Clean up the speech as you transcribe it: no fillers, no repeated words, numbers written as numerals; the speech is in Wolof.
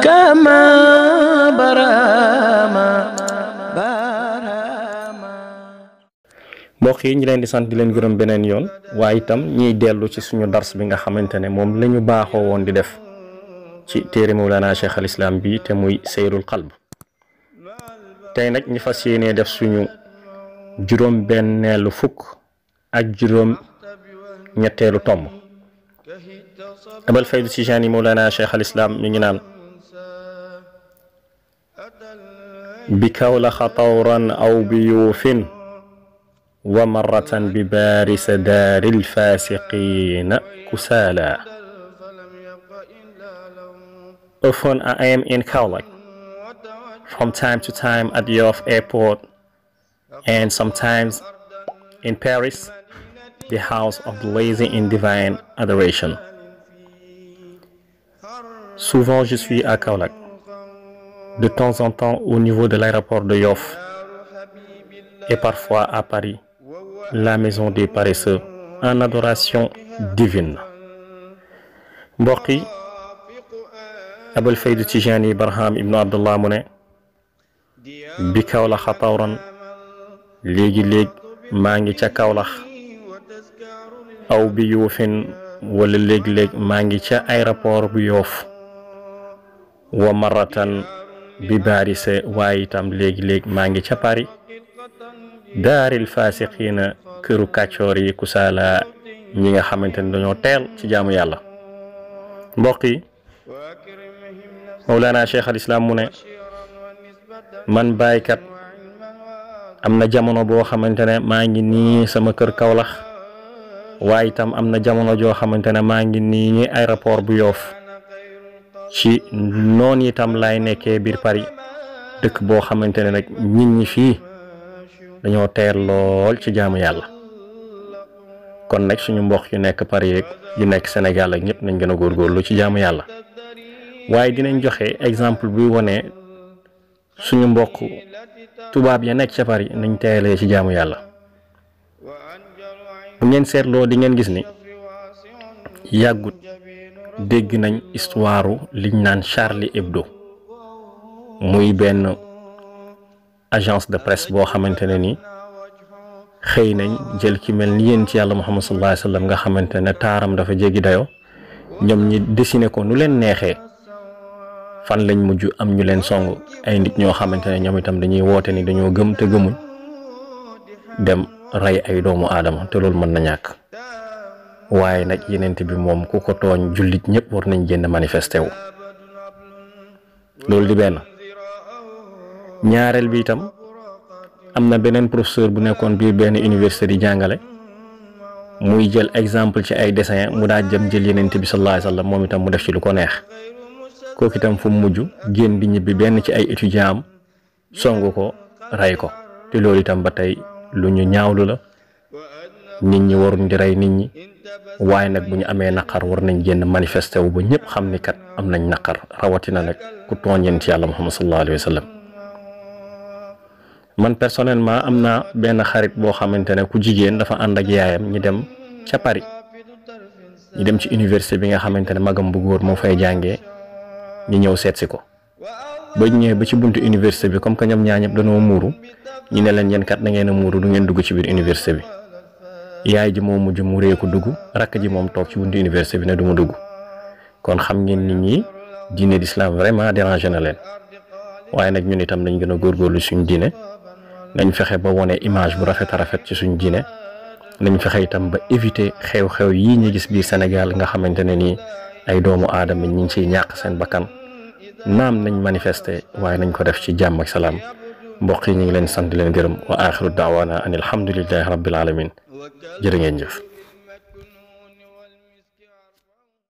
كما برama barama. mbokk yi ñu leen di sant di leen gërëm beneen yoon waaye itam ñiy dellu ci suñu dars bi nga xamante ne moom la ñu baaxoo woon di def ci téere Mawlana Cheikh al Islam bi te muy Seyrul Qalb. tey nag ñu fas yéenee def suñu juróom benneelu fukk ak juróom ñetteelu tomb. Abul Faydu Tijaani Mawlana Cheikh al Islam mi ngi naan bi Kawlaxa tawran aw bi yuufin wa marratan bi baarisa daaril faasiqiina kusaala. Often I am in Kaolack, from time to time at Yoff Airport, and sometimes in Paris, the house of the lazy in divine adoration. Souvent je suis à Kaolack, de temps en temps au niveau de l'aéroport de Yoff, et parfois à Paris, la maison des paresseux, en adoration divine. mbokk yi Abul Faydu Tijaani Barham ibnu Abdullah mu ne bi Kawlax tawran léegi-léeg maa ngi ca Kawlax aw bi Yuufin wala léeg-léeg maa ngi ca aéroport bu Yoof wa maratan bi Barise waaye itam léegi-léeg maa ngi ca Paris daaril faasiqiina këru kàccoor yi kusaala ñi nga xamante ne dañoo teel ci jaamu yàlla. mbokk yi Mawlana Cheikh al Islam mu ne man baykat am na jamono boo xamante ne maa ngi nii sama kër Kawlax waaye itam am na jamono joo xamante ne maa ngi nii ñi aéroport bu Yoof ci noonu itam laay nekkee biir Paris dëkk boo xamante ne nag nit ñi fii dañoo teel lool ci jaamu yàlla. kon nag suñu mbokk yu nekk Paris rek yu nekk Sénégal ak ñëpp nañ gën a góorgóorlu ci jaamu yàlla waaye dinañ joxe exemple buy wone suñu mbokk tubaab ya nekk ca Paris nañ teelee ci jaamu yàlla. bu ngeen seetloo di ngeen gis ni yàggut dégg nañ histoire liñ naan Charlie Hebdo muy benn agence de presse boo xamante ne ni xëy nañ jël ki mel ni yéen ci yàlla Muhammad sallallahu alayhi wa sallam nga xamante ne taaram dafa jéggi dayoo ñoom ñi dessiné ko nu leen neexee fan lañ mujj am ñu leen song ay nit ñoo xamante ne ñoom itam dañuy woote ni dañoo gëm te gëmuñ dem rey ay doomu aadama te loolu mën na ñàkk waaye nag yenent bi moom ku ko tooñ jullit ñëpp war nañ génn manifesté wu. loolu di benn. ñaareel bi itam am na beneen professeur bu nekkoon biir benn université di jàngale muy jël exemple ci ay dessin mu daa jël yenent bi sallallahu alayhi wa sallam moom itam mu def ci lu ko neex kooku itam fu mu mujj génn di ñibbi benn ci ay étudiant am songu ko rey ko te loolu itam ba tey lu ñu ñaawlu la. nit ñi waruñ di rey nit ñi waaye nag bu ñu amee naqar war nañ génn manifesté wu ba ñëpp xam ni kat am nañ naqar rawatina nag ku tooñeen ci yàlla Muhammad sallallahu alayhi wa sallam. man personnellement am naa benn xarit boo xamante ne ku jigéen dafa ànd ak yaayam ñi dem ca Paris ñi dem ci université bi nga xamante ne magam bu góor moo fay jàngee ñi ñëw seet si ko ba ñëwee ba ci buntu université bi comme que ñoom ñaar ñëpp dañoo muuru ñi ne leen yéen kat da ngeen a muuru du ngeen dugg ci biir université bi. yaay ji moo mujj mu réeku dugg rakk ji moom toog ci buntu université bi ne du ma dugg kon xam ngeen nit ñi diine d'islam vraiment dérangé na leen waaye nag ñun itam nañ gën a góorgóorlu suñ diine nañ fexe ba wone image bu rafet a rafet ci suñ diine nañ fexe itam ba éviter xew-xew yii ñu gis biir Sénégal nga xamante ne nii ay doomu aadama ñi ngi ciy ñàkk seen bakkan naam nañ manifester waaye nañ ko def ci jàmm ak salaam mbokk yi ñu ngi leen sant leen gërëm wa axiru daawaana an alhamdulillahi rabbil alamin jërë ngeen jëf.